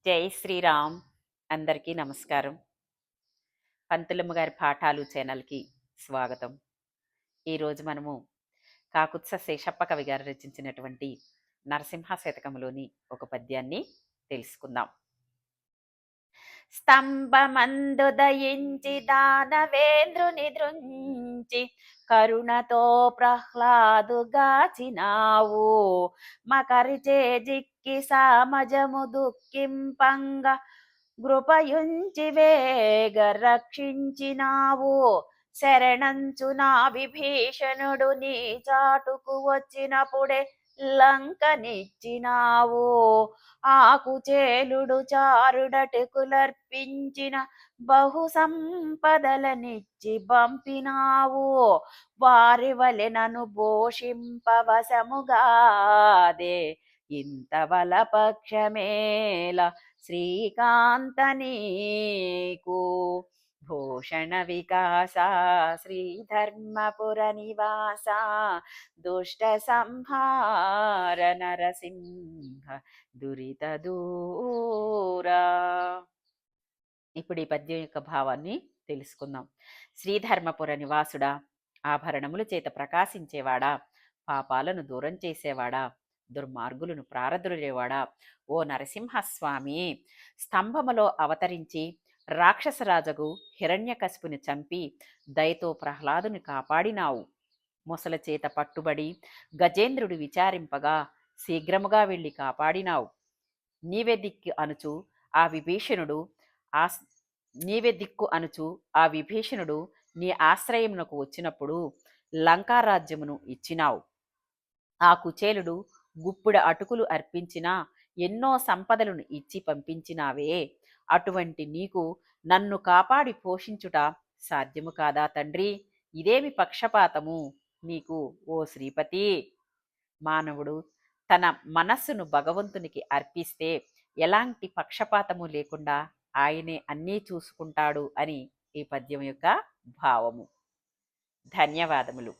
జై శ్రీరామ్. అందరికీ నమస్కారం. పంతులమ్మ గారి పాఠాలు ఛానల్కి స్వాగతం. ఈరోజు మనము కాకుత్స శేషప్ప కవి గారు రచించినటువంటి నరసింహ శతకంలోని ఒక పద్యాన్ని తెలుసుకుందాం. స్తంభమందు దయించి దానవేంద్రుని దృంచి కరుణతో ప్రహ్లాదుగాచినావు మకరిచే జిక్కి సామజము దుఃఖింపంగ కృపయుంచి వేగ రక్షించినావు శరణంచు నా విభీషణుడు నీ చాటుకు వచ్చినప్పుడే లంకనిచ్చినావు ఆకుచేలుడు చారుడటకులర్పించిన బహు సంపదలనిచ్చి పంపినావు వారి వలె నన్ను భోషింపవశముగాదే ఇంత బలపక్షమేల శ్రీకాంత నీకు భూషణ వికాస శ్రీధర్మపుర నివాస దుష్ట సంహార నరసింహ దురిత దూరా. ఇప్పుడు ఈ పద్యం యొక్క భావాన్ని తెలుసుకుందాం. శ్రీధర్మపుర నివాసుడా, ఆభరణముల చేత ప్రకాశించేవాడా, పాపాలను దూరం చేసేవాడా, దుర్మార్గులను ప్రారదులేవాడా, ఓ నరసింహస్వామి, స్తంభములో అవతరించి రాక్షసరాజగు హిరణ్యకశిపుని చంపి దయతో ప్రహ్లాదుని కాపాడినావు. మొసల చేత పట్టుబడి గజేంద్రుడు విచారింపగా శీఘ్రముగా వెళ్ళి కాపాడినావు. నీవే దిక్కు అనుచు ఆ విభీషణుడు ఆ విభీషణుడు నీ ఆశ్రయమునకు వచ్చినప్పుడు లంకారాజ్యమును ఇచ్చినావు. ఆ కుచేలుడు గుప్పుడు అటుకులు అర్పించినా ఎన్నో సంపదలను ఇచ్చి పంపించినావే. అటువంటి నీకు నన్ను కాపాడి పోషించుట సాధ్యము కాదా తండ్రి? ఇదేమి పక్షపాతము నీకు ఓ శ్రీపతి? మానవుడు తన మనస్సును భగవంతునికి అర్పిస్తే ఎలాంటి పక్షపాతము లేకుండా ఆయనే అన్నీ చూసుకుంటాడు అని ఈ పద్యం యొక్క భావము. ధన్యవాదములు.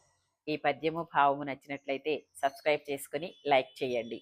ఈ పద్యము భావము నచ్చినట్లయితే సబ్స్క్రైబ్ చేసుకుని లైక్ చేయండి.